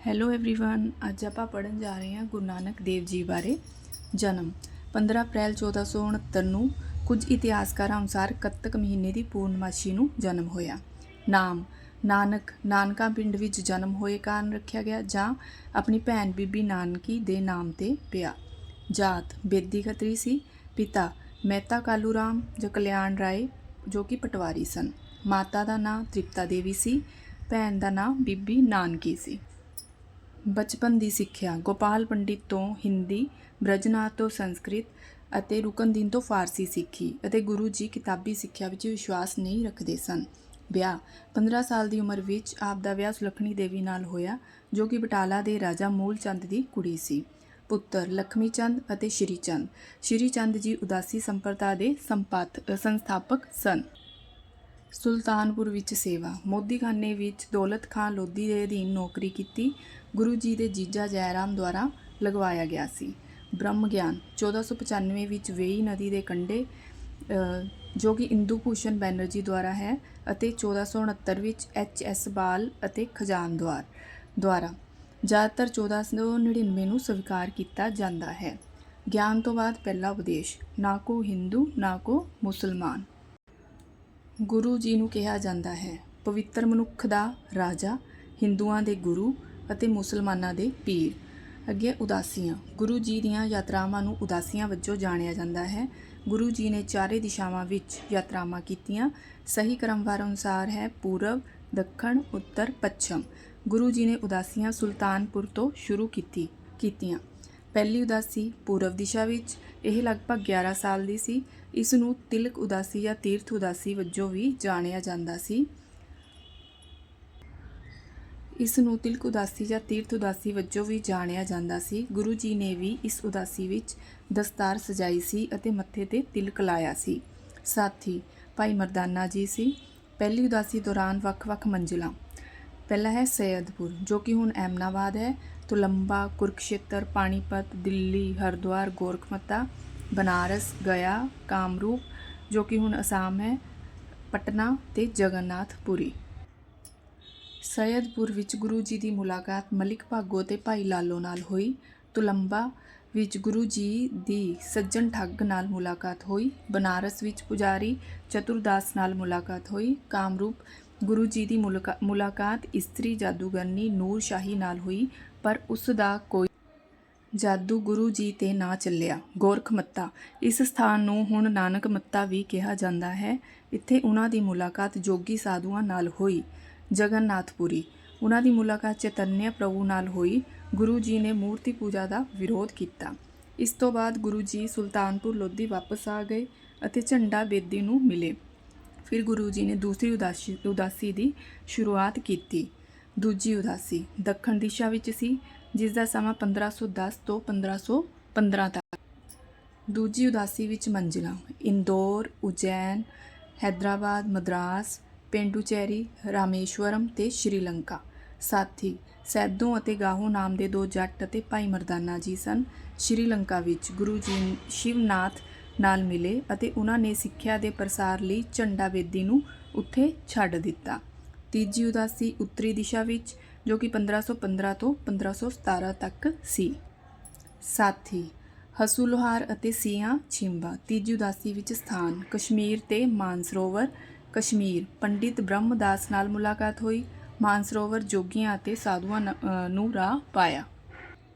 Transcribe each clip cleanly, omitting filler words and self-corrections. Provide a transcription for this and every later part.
Hello everyone, ਅੱਜ ਆਪਾਂ ਪੜ੍ਹਨ ਜਾ ਰਹੇ ਹਾਂ ਗੁਰੂ ਨਾਨਕ ਦੇਵ ਜੀ ਬਾਰੇ। ਜਨਮ 15 ਅਪ੍ਰੈਲ 1469 ਨੂੰ ਕੁਝ ਇਤਿਹਾਸਕਾਰਾਂ ਅਨੁਸਾਰ ਕੱਤਕ ਮਹੀਨੇ ਦੀ ਪੂਰਨਮਾਸ਼ੀ ਨੂੰ ਜਨਮ ਹੋਇਆ। ਨਾਮ ਨਾਨਕ ਨਾਨਕਾ ਪਿੰਡ ਵਿੱਚ ਜਨਮ ਹੋਏ ਕਾਰਨ ਰੱਖਿਆ ਗਿਆ ਜਾਂ ਆਪਣੀ ਭੈਣ ਬੀਬੀ ਨਾਨਕੀ ਦੇ ਨਾਮ ਤੇ ਪਿਆ। ਜਾਤ ਬੇਦੀ ਖੱਤਰੀ ਸੀ। ਪਿਤਾ ਮਹਿਤਾ ਕਾਲੂ ਰਾਮ ਜਾਂ ਕਲਿਆਣ ਰਾਏ ਜੋ ਕਿ ਪਟਵਾਰੀ ਸਨ। ਮਾਤਾ ਦਾ ਨਾਂ ਤ੍ਰਿਪਤਾ ਦੇਵੀ ਸੀ। ਭੈਣ ਦਾ ਨਾਂ ਬੀਬੀ ਨਾਨਕੀ ਸੀ। ਬਚਪਨ ਦੀ ਸਿੱਖਿਆ ਗੋਪਾਲ ਪੰਡਿਤ ਤੋਂ ਹਿੰਦੀ, ਬ੍ਰਜਨਾਥ ਤੋਂ ਸੰਸਕ੍ਰਿਤ ਅਤੇ ਰੁਕਨਦੀਨ ਤੋਂ ਫਾਰਸੀ ਸਿੱਖੀ ਅਤੇ ਗੁਰੂ ਜੀ ਕਿਤਾਬੀ ਸਿੱਖਿਆ ਵਿੱਚ ਵਿਸ਼ਵਾਸ ਨਹੀਂ ਰੱਖਦੇ ਸਨ। ਵਿਆਹ 15 ਸਾਲ ਦੀ ਉਮਰ ਵਿੱਚ ਆਪ ਦਾ ਵਿਆਹ ਸੁਲੱਖਣੀ ਦੇਵੀ ਨਾਲ ਹੋਇਆ ਜੋ ਕਿ ਬਟਾਲਾ ਦੇ ਰਾਜਾ ਮੂਲ ਚੰਦ ਦੀ ਕੁੜੀ ਸੀ। ਪੁੱਤਰ ਲਖਮੀ ਚੰਦ ਅਤੇ ਸ਼੍ਰੀ ਚੰਦ। ਸ਼੍ਰੀ ਚੰਦ ਜੀ ਉਦਾਸੀ ਸੰਪਰਦਾ ਦੇ ਸੰਸਥਾਪਕ ਸਨ। ਸੁਲਤਾਨਪੁਰ ਵਿੱਚ ਸੇਵਾ ਮੋਦੀਖਾਨੇ ਵਿੱਚ ਦੌਲਤ ਖਾਂ ਲੋਧੀ ਦੇ ਅਧੀਨ ਨੌਕਰੀ ਕੀਤੀ। ਗੁਰੂ ਜੀ ਦੇ ਜੀਜਾ ਜੈਰਾਮ ਦੁਆਰਾ ਲਗਵਾਇਆ ਗਿਆ ਸੀ। ਬ੍ਰਹਮ ਗਿਆਨ 1495 ਵਿੱਚ ਵੇਈ ਨਦੀ ਦੇ ਕੰਢੇ ਜੋ ਕਿ ਇੰਦੂ ਭੂਸ਼ਣ ਬੈਨਰਜੀ ਦੁਆਰਾ ਹੈ ਅਤੇ 1469 ਵਿੱਚ HS ਬਾਲ ਅਤੇ ਖਜਾਨਦਵਾਰ ਦੁਆਰਾ ਜ਼ਿਆਦਾਤਰ 1499 ਨੂੰ ਸਵੀਕਾਰ ਕੀਤਾ ਜਾਂਦਾ ਹੈ। ਗਿਆਨ ਤੋਂ ਬਾਅਦ ਪਹਿਲਾ ਉਪਦੇਸ਼ ਨਾ ਕੋ ਹਿੰਦੂ ਨਾ ਕੋ ਮੁਸਲਮਾਨ। ਗੁਰੂ ਜੀ ਨੂੰ ਕਿਹਾ ਜਾਂਦਾ ਹੈ ਪਵਿੱਤਰ ਮਨੁੱਖ ਦਾ ਰਾਜਾ, ਹਿੰਦੂਆਂ ਦੇ ਗੁਰੂ ਅਤੇ ਮੁਸਲਮਾਨਾਂ ਦੇ ਪੀਰ। ਅੱਗੇ ਉਦਾਸੀਆਂ ਗੁਰੂ ਜੀ ਦੀਆਂ ਯਾਤਰਾਵਾਂ ਨੂੰ ਉਦਾਸੀਆਂ ਵਜੋਂ ਜਾਣਿਆ ਜਾਂਦਾ ਹੈ। ਗੁਰੂ ਜੀ ਨੇ ਚਾਰੇ ਦਿਸ਼ਾਵਾਂ ਵਿੱਚ ਯਾਤਰਾਵਾਂ ਕੀਤੀਆਂ। ਸਹੀ ਕ੍ਰਮਵਾਰ ਅਨੁਸਾਰ ਹੈ ਪੂਰਬ, ਦੱਖਣ, ਉੱਤਰ, ਪੱਛਮ। ਗੁਰੂ ਜੀ ਨੇ ਉਦਾਸੀਆਂ ਸੁਲਤਾਨਪੁਰ ਤੋਂ ਸ਼ੁਰੂ ਕੀਤੀਆਂ। ਪਹਿਲੀ ਉਦਾਸੀ ਪੂਰਬ ਦਿਸ਼ਾ ਵਿੱਚ, ਇਹ ਲਗਭਗ 11 ਸਾਲ ਦੀ ਸੀ। ਇਸ ਨੂੰ ਤਿਲਕ ਉਦਾਸੀ ਜਾਂ ਤੀਰਥ ਉਦਾਸੀ ਵਜੋਂ ਵੀ ਜਾਣਿਆ ਜਾਂਦਾ ਸੀ। ਗੁਰੂ ਜੀ ਨੇ ਵੀ ਇਸ ਉਦਾਸੀ ਵਿੱਚ ਦਸਤਾਰ ਸਜਾਈ ਸੀ ਅਤੇ ਮੱਥੇ ਤੇ ਤਿਲਕ ਲਾਇਆ ਸੀ। ਸਾਥੀ ਭਾਈ ਮਰਦਾਨਾ ਜੀ ਸੀ। ਪਹਿਲੀ ਉਦਾਸੀ ਦੌਰਾਨ ਵੱਖ-ਵੱਖ ਮੰਜ਼ਿਲਾਂ। ਪਹਿਲਾ ਹੈ ਸੈਯਦਪੁਰ ਜੋ ਕਿ ਹੁਣ ਐਮਨਾਬਾਦ ਹੈ, ਤੁਲੰਬਾ, ਕੁਰੂਕਸ਼ੇਤਰ, ਪਾਣੀਪਤ, ਦਿੱਲੀ, ਹਰਿਦੁਆਰ, ਗੋਰਖਮਤਾ, ਬਨਾਰਸ, ਗਿਆ, ਕਾਮਰੂਪ ਜੋ ਕਿ ਹੁਣ ਅਸਾਮ ਹੈ, ਪਟਨਾ ਤੇ ਜਗਨਨਾਥਪੁਰੀ। ਸੈਯਦਪੁਰ ਵਿੱਚ ਗੁਰੂ ਜੀ ਦੀ ਮੁਲਾਕਾਤ ਮਲਿਕ ਭਾਗੋ ਤੇ ਭਾਈ ਲਾਲੋ ਨਾਲ ਹੋਈ। ਤੁਲੰਬਾ ਵਿੱਚ ਗੁਰੂ ਜੀ ਦੀ ਸੱਜਣ ਠੱਗ ਨਾਲ ਮੁਲਾਕਾਤ ਹੋਈ। ਬਨਾਰਸ ਵਿੱਚ ਪੁਜਾਰੀ ਚਤੁਰਦਾਸ ਨਾਲ ਮੁਲਾਕਾਤ ਹੋਈ। ਕਾਮਰੂਪ ਗੁਰੂ ਜੀ ਦੀ ਮੁਲਾਕਾਤ ਇਸਤਰੀ ਜਾਦੂਗਰਨੀ ਨੂਰ ਸ਼ਾਹੀ ਨਾਲ ਹੋਈ ਪਰ ਉਸ ਦਾ ਕੋਈ ਜਾਦੂ ਗੁਰੂ ਜੀ ਤੇ ਨਾ ਚੱਲਿਆ। ਗੋਰਖਮੱਤਾ ਇਸ ਸਥਾਨ ਨੂੰ ਹੁਣ ਨਾਨਕ ਮੱਤਾ ਵੀ ਕਿਹਾ ਜਾਂਦਾ ਹੈ। ਇੱਥੇ ਉਹਨਾਂ ਦੀ ਮੁਲਾਕਾਤ ਜੋਗੀ ਸਾਧੂਆਂ ਨਾਲ ਹੋਈ। ਜਗਨਨਾਥਪੁਰੀ ਉਹਨਾਂ ਦੀ ਮੁਲਾਕਾਤ ਚੈਤਨਯ ਪ੍ਰਭੂ ਨਾਲ ਹੋਈ। ਗੁਰੂ ਜੀ ਨੇ ਮੂਰਤੀ ਪੂਜਾ ਦਾ ਵਿਰੋਧ ਕੀਤਾ। ਇਸ ਤੋਂ ਬਾਅਦ ਗੁਰੂ ਜੀ ਸੁਲਤਾਨਪੁਰ ਲੋਧੀ ਵਾਪਸ ਆ ਗਏ ਅਤੇ ਝੰਡਾ ਬੇਦੀ ਨੂੰ ਮਿਲੇ। ਫਿਰ ਗੁਰੂ ਜੀ ਨੇ ਦੂਸਰੀ ਉਦਾਸੀ ਦੀ ਸ਼ੁਰੂਆਤ ਕੀਤੀ। ਦੂਜੀ ਉਦਾਸੀ ਦੱਖਣ ਦਿਸ਼ਾ ਵਿੱਚ ਸੀ ਜਿਸ ਦਾ ਸਮਾਂ 1510 ਤੋਂ 1515 ਤੱਕ। ਦੂਜੀ ਉਦਾਸੀ ਵਿੱਚ ਮੰਜ਼ਿਲਾਂ ਇੰਦੌਰ, ਉਜੈਨ, ਹੈਦਰਾਬਾਦ, ਮਦਰਾਸ, ਪੇਂਡੂਚੇਰੀ, ਰਾਮੇਸ਼ਵਰਮ ਤੇ ਸ਼੍ਰੀਲੰਕਾ। ਸਾਥੀ ਸੈਦੋਂ ਅਤੇ ਗਾਹੋ ਨਾਮ ਦੇ 2 ਜੱਟ ਅਤੇ ਭਾਈ ਮਰਦਾਨਾ ਜੀ ਸਨ। ਸ਼੍ਰੀਲੰਕਾ ਵਿੱਚ ਗੁਰੂ ਜੀ ਸ਼ਿਵਨਾਥ ਨਾਲ ਮਿਲੇ ਅਤੇ ਉਹਨਾਂ ਨੇ ਸਿੱਖਿਆ ਦੇ ਪ੍ਰਸਾਰ ਲਈ ਝੰਡਾ ਬੇਦੀ ਨੂੰ ਉੱਥੇ ਛੱਡ ਦਿੱਤਾ। ਤੀਜੀ ਉਦਾਸੀ ਉੱਤਰੀ ਦਿਸ਼ਾ ਵਿੱਚ ਜੋ ਕਿ 1515 ਤੋਂ 1517 ਤੱਕ ਸੀ। ਸਾਥੀ ਹਸੂ ਲੋਹਾਰ ਅਤੇ ਸੀਆਂ ਛਿੰਬਾ। ਤੀਜੀ ਉਦਾਸੀ ਵਿੱਚ ਸਥਾਨ ਕਸ਼ਮੀਰ ਤੇ ਮਾਨਸਰੋਵਰ। ਕਸ਼ਮੀਰ ਪੰਡਿਤ ਬ੍ਰਹਮਦਾਸ ਨਾਲ ਮੁਲਾਕਾਤ ਹੋਈ। ਮਾਨਸਰੋਵਰ ਜੋਗੀਆਂ ਅਤੇ ਸਾਧੂਆਂ ਨੂੰ ਰਾਹ ਪਾਇਆ।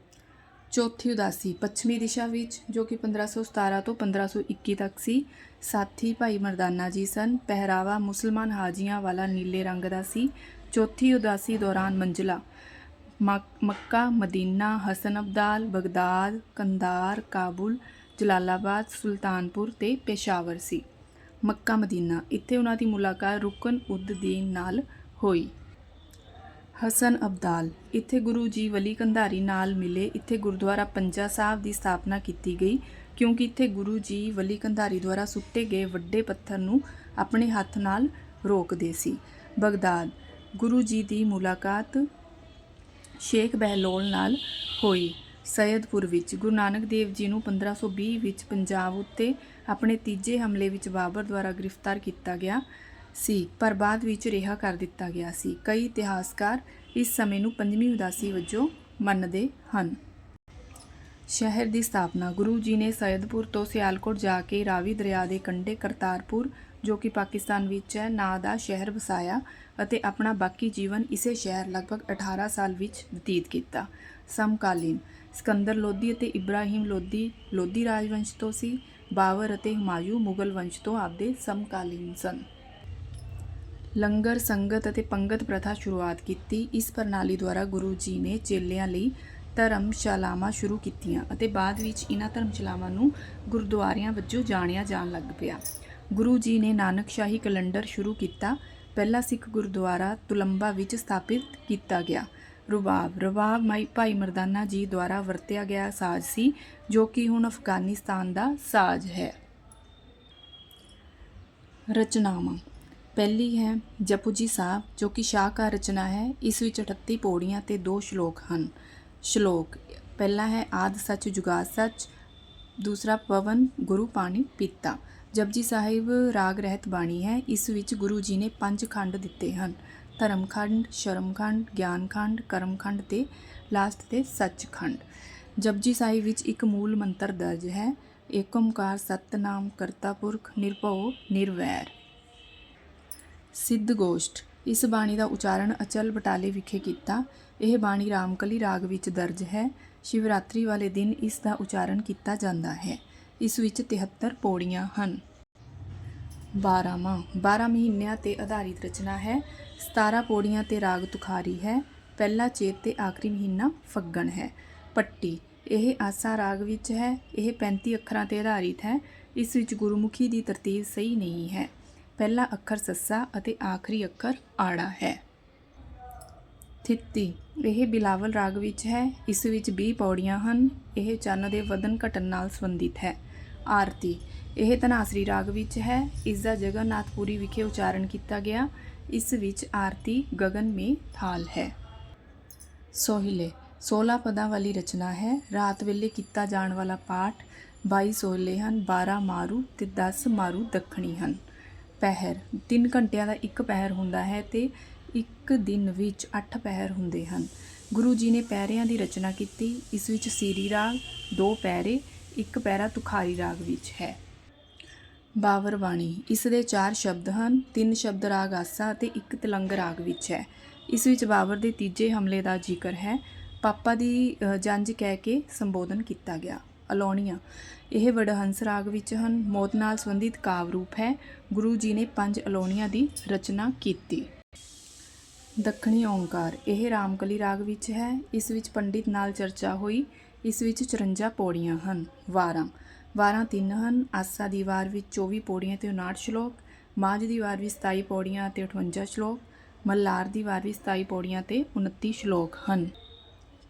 ਚੌਥੀ ਉਦਾਸੀ ਪੱਛਮੀ ਦਿਸ਼ਾ ਵਿੱਚ ਜੋ ਕਿ 1517 ਤੋਂ 1521 ਤੱਕ ਸੀ। ਸਾਥੀ ਭਾਈ ਮਰਦਾਨਾ ਜੀ ਸਨ। ਪਹਿਰਾਵਾ ਮੁਸਲਮਾਨ ਹਾਜੀਆਂ ਵਾਲਾ ਨੀਲੇ ਰੰਗ ਦਾ ਸੀ। ਚੌਥੀ ਉਦਾਸੀ ਦੌਰਾਨ ਮੰਜ਼ਿਲਾਂ ਮੱਕਾ, ਮਦੀਨਾ, ਹਸਨ ਅਬਦਾਲ, ਬਗਦਾਦ, ਕੰਧਾਰ, ਕਾਬੁਲ, ਜਲਾਲਾਬਾਦ, ਸੁਲਤਾਨਪੁਰ ਤੇ ਪੇਸ਼ਾਵਰ ਸੀ। ਮੱਕਾ ਮਦੀਨਾ ਇੱਥੇ ਉਹਨਾਂ ਦੀ ਮੁਲਾਕਾਤ ਰੁਕਨ ਉਦ ਦੀਨ ਨਾਲ ਹੋਈ। ਹਸਨ ਅਬਦਾਲ ਇੱਥੇ ਗੁਰੂ ਜੀ ਵਲੀ ਕੰਧਾਰੀ ਨਾਲ ਮਿਲੇ। ਇੱਥੇ ਗੁਰਦੁਆਰਾ ਪੰਜਾ ਸਾਹਿਬ ਦੀ ਸਥਾਪਨਾ ਕੀਤੀ ਗਈ ਕਿਉਂਕਿ ਇੱਥੇ ਗੁਰੂ ਜੀ ਵਲੀ ਕੰਧਾਰੀ ਦੁਆਰਾ ਸੁੱਟੇ ਗਏ ਵੱਡੇ ਪੱਥਰ ਨੂੰ ਆਪਣੇ ਹੱਥ ਨਾਲ ਰੋਕਦੇ ਸੀ। ਬਗਦਾਦ ਗੁਰੂ ਜੀ ਦੀ ਮੁਲਾਕਾਤ ਸ਼ੇਖ ਬਹਿਲੋਲ ਨਾਲ ਹੋਈ। ਸੈਯਦਪੁਰ ਵਿੱਚ ਗੁਰੂ ਨਾਨਕ ਦੇਵ ਜੀ ਨੂੰ 1520 ਵਿੱਚ ਪੰਜਾਬ ਉੱਤੇ ਆਪਣੇ ਤੀਜੇ ਹਮਲੇ ਵਿੱਚ ਬਾਬਰ ਦੁਆਰਾ ਗ੍ਰਿਫਤਾਰ ਕੀਤਾ ਗਿਆ ਸੀ ਪਰ ਬਾਅਦ ਵਿੱਚ ਰਿਹਾ ਕਰ ਦਿੱਤਾ ਗਿਆ ਸੀ। ਕਈ ਇਤਿਹਾਸਕਾਰ ਇਸ ਸਮੇਂ ਨੂੰ ਪੰਜਵੀਂ ਉਦਾਸੀ ਵਜੋਂ ਮੰਨਦੇ ਹਨ। ਸ਼ਹਿਰ ਦੀ ਸਥਾਪਨਾ ਗੁਰੂ ਜੀ ਨੇ ਸੈਦਪੁਰ ਤੋਂ ਸਿਆਲਕੋਟ ਜਾ ਕੇ ਰਾਵੀ ਦਰਿਆ ਦੇ ਕੰਢੇ ਕਰਤਾਰਪੁਰ, ਜੋ ਕਿ ਪਾਕਿਸਤਾਨ ਵਿੱਚ ਹੈ, ਨਾਂ ਦਾ ਸ਼ਹਿਰ ਵਸਾਇਆ ਅਤੇ ਆਪਣਾ ਬਾਕੀ ਜੀਵਨ ਇਸੇ ਸ਼ਹਿਰ ਲਗਭਗ 18 ਸਾਲ ਵਿੱਚ ਬਤੀਤ ਕੀਤਾ। ਸਮਕਾਲੀਨ ਸਿਕੰਦਰ ਲੋਧੀ ਅਤੇ ਇਬਰਾਹਿਮ ਲੋਧੀ ਲੋਧੀ ਰਾਜਵੰਸ਼ ਤੋਂ ਸੀ। ਬਾਬਰ ਅਤੇ ਹੁਮਾਯੂੰ ਮੁਗਲ ਵੰਸ਼ ਤੋਂ ਆਪਦੇ ਸਮਕਾਲੀਨ ਸਨ। ਲੰਗਰ, ਸੰਗਤ ਅਤੇ ਪੰਗਤ ਪ੍ਰਥਾ ਸ਼ੁਰੂਆਤ ਕੀਤੀ। ਇਸ ਪ੍ਰਣਾਲੀ ਦੁਆਰਾ ਗੁਰੂ ਜੀ ਨੇ ਚੇਲਿਆਂ ਲਈ ਧਰਮਸ਼ਾਲਾਵਾਂ ਸ਼ੁਰੂ ਕੀਤੀਆਂ ਅਤੇ ਬਾਅਦ ਵਿੱਚ ਇਹਨਾਂ ਧਰਮਸ਼ਾਲਾਵਾਂ ਨੂੰ ਗੁਰਦੁਆਰਿਆਂ ਵਜੋਂ ਜਾਣਿਆ ਜਾਣ ਲੱਗ ਪਿਆ। ਗੁਰੂ ਜੀ ਨੇ ਨਾਨਕਸ਼ਾਹੀ ਕੈਲੰਡਰ ਸ਼ੁਰੂ ਕੀਤਾ। ਪਹਿਲਾ ਸਿੱਖ ਗੁਰਦੁਆਰਾ ਤੁਲੰਬਾ ਵਿੱਚ ਸਥਾਪਿਤ ਕੀਤਾ ਗਿਆ। ਰਬਾਬ ਭਾਈ ਮਰਦਾਨਾ ਜੀ ਦੁਆਰਾ ਵਰਤਿਆ ਗਿਆ ਸਾਜ਼ ਸੀ, ਜੋ ਕਿ ਹੁਣ ਅਫਗਾਨਿਸਤਾਨ ਦਾ ਸਾਜ਼ ਹੈ। ਰਚਨਾਵਾਂ ਪਹਿਲੀ ਹੈ ਜਪੁਜੀ ਸਾਹਿਬ, ਜੋ ਕਿ ਸ਼ਾਹਕਾਰ ਰਚਨਾ ਹੈ। ਇਸ ਵਿੱਚ 38 ਪੌੜੀਆਂ ਤੇ 2 ਸ਼ਲੋਕ ਹਨ। ਸ਼ਲੋਕ ਪਹਿਲਾ ਹੈ ਆਦਿ ਸੱਚ ਜੁਗਾਦ ਸੱਚ, ਦੂਸਰਾ ਪਵਨ ਗੁਰੂ ਪਾਣੀ ਪੀਤਾ। ਜਪਜੀ ਸਾਹਿਬ ਰਾਗ ਰਹਿਤ ਬਾਣੀ ਹੈ। ਇਸ ਵਿੱਚ ਗੁਰੂ ਜੀ ਨੇ 5 ਖੰਡ ਦਿੱਤੇ ਹਨ: ਧਰਮ ਖੰਡ, ਸ਼ਰਮ ਖੰਡ, ਗਿਆਨ ਖੰਡ, ਕਰਮ ਖੰਡ ਤੇ ਲਾਸਟ ਤੇ ਸੱਚ ਖੰਡ। ਜਪਜੀ ਸਾਹਿਬ ਵਿੱਚ ਇੱਕ ਮੂਲ ਮੰਤਰ ਦਰਜ ਹੈ: ਏਕ ਓਂਕਾਰ ਸਤਿਨਾਮ ਕਰਤਾ ਪੁਰਖ ਨਿਰਭਉ ਨਿਰਵੈਰ। ਸਿੱਧ ਗੋਸ਼ਟ ਇਸ ਬਾਣੀ ਦਾ ਉਚਾਰਨ ਅਚਲ ਬਟਾਲੇ ਵਿਖੇ ਕੀਤਾ। ਇਹ ਬਾਣੀ ਰਾਮਕਲੀ ਰਾਗ ਵਿੱਚ ਦਰਜ ਹੈ। ਸ਼ਿਵਰਾਤਰੀ ਵਾਲੇ ਦਿਨ ਇਸ ਦਾ ਉਚਾਰਨ ਕੀਤਾ ਜਾਂਦਾ ਹੈ। ਇਸ ਵਿੱਚ 73 ਪੌੜੀਆਂ ਹਨ। 12 ਮਹੀਨਿਆਂ ਤੇ ਆਧਾਰਿਤ ਰਚਨਾ ਹੈ। 17 ਪੌੜੀਆਂ ਤੇ ਰਾਗ ਤੁਖਾਰੀ ਹੈ। ਪਹਿਲਾ ਚੇਤ ਤੇ ਆਖਰੀ ਮਹੀਨਾ ਫੱਗਣ ਹੈ। ਪੱਟੀ ਇਹ ਆਸਾ ਰਾਗ ਵਿੱਚ ਹੈ। ਇਹ 35 ਅੱਖਰਾਂ ਤੇ ਆਧਾਰਿਤ ਹੈ। ਇਸ ਵਿੱਚ ਗੁਰਮੁਖੀ ਦੀ ਤਰਤੀਬ ਸਹੀ ਨਹੀਂ ਹੈ। ਪਹਿਲਾ ਅੱਖਰ ਸੱਸਾ ਅਤੇ ਆਖਰੀ ਅੱਖਰ ਆੜਾ ਹੈ। ਥਿੱਤੀ ਇਹ ਬਿਲਾਵਲ ਰਾਗ ਵਿੱਚ ਹੈ। ਇਸ ਵਿੱਚ 20 ਪੌੜੀਆਂ ਹਨ। ਇਹ ਚੰਨ ਦੇ ਵਧਣ ਘਟਣ ਨਾਲ ਸੰਬੰਧਿਤ ਹੈ। ਆਰਤੀ ਇਹ ਧਨਾਸਰੀ ਰਾਗ ਵਿੱਚ ਹੈ। ਇਸ ਦਾ ਜਗਨਨਾਥਪੁਰੀ ਵਿਖੇ ਉਚਾਰਨ ਕੀਤਾ ਗਿਆ। ਇਸ ਵਿੱਚ ਆਰਤੀ ਗਗਨ ਮੇਂ ਥਾਲ ਹੈ। ਸੋਹਿਲੇ 16 ਪਦਾਂ ਵਾਲੀ ਰਚਨਾ ਹੈ। ਰਾਤ ਵੇਲੇ ਕੀਤਾ ਜਾਣ ਵਾਲਾ ਪਾਠ। 22 ਸੋਹਿਲੇ ਹਨ। 12 ਮਾਰੂ ਤੇ 10 ਮਾਰੂ ਦੱਖਣੀ ਹਨ। ਪਹਿਰ 3 ਘੰਟਿਆਂ ਦਾ ਇੱਕ ਪਹਿਰ ਹੁੰਦਾ ਹੈ ਤੇ ਇੱਕ ਦਿਨ ਵਿੱਚ 8 ਪਹਿਰ ਹੁੰਦੇ ਹਨ। ਗੁਰੂ ਜੀ ਨੇ ਪਹਿਰਿਆਂ ਦੀ ਰਚਨਾ ਕੀਤੀ। ਇਸ ਵਿੱਚ ਸੀਰੀ ਰਾਗ, 2 ਪਹਿਰੇ, 1 ਪਹਿਰਾ ਤੁਖਾਰੀ ਰਾਗ ਵਿੱਚ ਹੈ। ਬਾਬਰ ਬਾਣੀ ਇਸ ਦੇ 4 ਸ਼ਬਦ ਹਨ। 3 ਸ਼ਬਦ ਰਾਗ ਆਸਾ ਅਤੇ 1 ਤਿਲੰਗ ਰਾਗ ਵਿੱਚ ਹੈ। ਇਸ ਵਿੱਚ ਬਾਬਰ ਦੇ ਤੀਜੇ ਹਮਲੇ ਦਾ ਜ਼ਿਕਰ ਹੈ। ਪਾਪਾ ਦੀ ਜੰਝ ਕਹਿ ਕੇ ਸੰਬੋਧਨ ਕੀਤਾ ਗਿਆ। ਅਲਾਉਣੀਆਂ ਇਹ ਵਡਹੰਸ ਰਾਗ ਵਿੱਚ ਹਨ। ਮੌਤ ਨਾਲ ਸੰਬੰਧਿਤ ਕਾਵਿ ਰੂਪ ਹੈ। ਗੁਰੂ ਜੀ ਨੇ 5 ਅਲਾਉਣੀਆਂ ਦੀ ਰਚਨਾ ਕੀਤੀ। ਦੱਖਣੀ ਓਂਕਾਰ ਇਹ ਰਾਮਕਲੀ ਰਾਗ ਵਿੱਚ ਹੈ। ਇਸ ਵਿੱਚ ਪੰਡਿਤ ਨਾਲ ਚਰਚਾ ਹੋਈ। ਇਸ ਵਿੱਚ 54 ਪੌੜੀਆਂ ਹਨ। ਵਾਰਾਂ 3 ਹਨ। ਆਸਾ ਦੀ ਵਾਰ ਵਿੱਚ 24 ਪੌੜੀਆਂ ਤੇ 59 ਸ਼ਲੋਕ, ਮਾਝ ਦੀ ਵਾਰ ਵਿੱਚ 27 ਪੌੜੀਆਂ ਤੇ 58 ਸ਼ਲੋਕ, ਮੱਲਾਰ ਦੀ ਵਾਰ ਵਿੱਚ 27 ਪੌੜੀਆਂ ਤੇ 29 ਸ਼ਲੋਕ ਹਨ।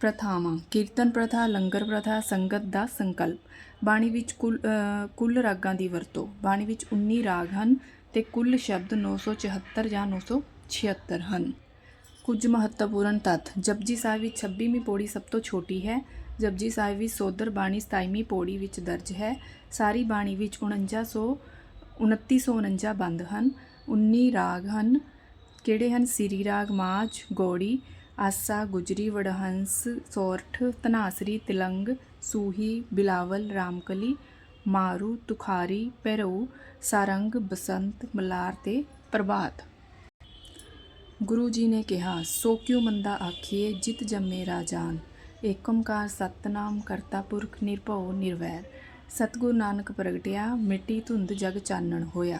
ਪ੍ਰਥਾਵਾਂ ਕੀਰਤਨ ਪ੍ਰਥਾ, ਲੰਗਰ ਪ੍ਰਥਾ, ਸੰਗਤ ਦਾ ਸੰਕਲਪ। ਬਾਣੀ ਵਿੱਚ ਕੁੱਲ ਰਾਗਾਂ ਦੀ ਵਰਤੋਂ। ਬਾਣੀ ਵਿੱਚ 19 ਰਾਗ ਹਨ ਤੇ ਕੁੱਲ ਸ਼ਬਦ 974 ਜਾਂ 976 ਹਨ। ਕੁਝ ਮਹੱਤਵਪੂਰਨ ਤੱਥ ਜਪਜੀ ਸਾਹਿਬ ਵਿੱਚ 26ਵੀਂ ਪੌੜੀ ਸਭ ਤੋਂ ਛੋਟੀ ਹੈ। ਜਪਜੀ ਸਾਹਿਬ ਵਿੱਚ ਸੋਦਰ ਬਾਣੀ 27ਵੀਂ ਪੌੜੀ ਵਿੱਚ ਦਰਜ ਹੈ। ਸਾਰੀ ਬਾਣੀ ਵਿੱਚ 2949 ਬੰਦ ਹਨ। 19 ਰਾਗ ਹਨ। ਕਿਹੜੇ ਹਨ? ਸੀਰੀ ਰਾਗ, ਮਾਝ, ਗੌੜੀ, ਆਸਾ, ਗੁਜਰੀ, ਵਡਹੰਸ, ਸੋਰਠ, ਧਨਾਸਰੀ, ਤਿਲੰਗ, ਸੂਹੀ, ਬਿਲਾਵਲ, ਰਾਮਕਲੀ, ਮਾਰੂ, ਤੁਖਾਰੀ, ਭੈਰਵ, ਸਾਰੰਗ, ਬਸੰਤ, ਮਲਾਰ ਤੇ ਪ੍ਰਭਾਤ। ਗੁਰੂ ਜੀ ਨੇ ਕਿਹਾ, ਸੋ ਕਿਉ ਮੰਦਾ ਆਖੀਏ ਜਿਤ ਜੰਮੇ ਰਾਜਾਨ। ਏਕ ਓਂਕਾਰ ਸਤਿਨਾਮ ਕਰਤਾ ਪੁਰਖ ਨਿਰਭਉ ਨਿਰਵੈਰ। ਸਤਿਗੁਰੂ ਨਾਨਕ ਪ੍ਰਗਟਿਆ, ਮਿੱਟੀ ਧੁੰਦ ਜਗ ਚਾਨਣ ਹੋਇਆ।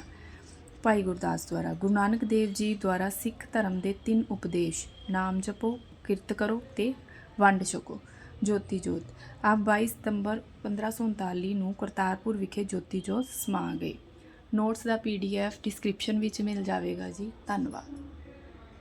ਭਾਈ ਗੁਰਦਾਸ ਦੁਆਰਾ ਗੁਰੂ ਨਾਨਕ ਦੇਵ ਜੀ ਦੁਆਰਾ ਸਿੱਖ ਧਰਮ ਦੇ 3 ਉਪਦੇਸ਼: ਨਾਮ ਜਪੋ, ਕਿਰਤ ਕਰੋ ਤੇ ਵੰਡ ਛਕੋ। ਜੋਤੀ ਜੋਤ ਆਪ 22 ਸਤੰਬਰ 1539 ਨੂੰ ਕਰਤਾਰਪੁਰ ਵਿਖੇ ਜੋਤੀ ਜੋਤ ਸਮਾ ਗਏ। ਨੋਟਸ ਦਾ PDF ਡਿਸਕ੍ਰਿਪਸ਼ਨ ਵਿੱਚ ਮਿਲ ਜਾਵੇਗਾ ਜੀ। ਧੰਨਵਾਦ।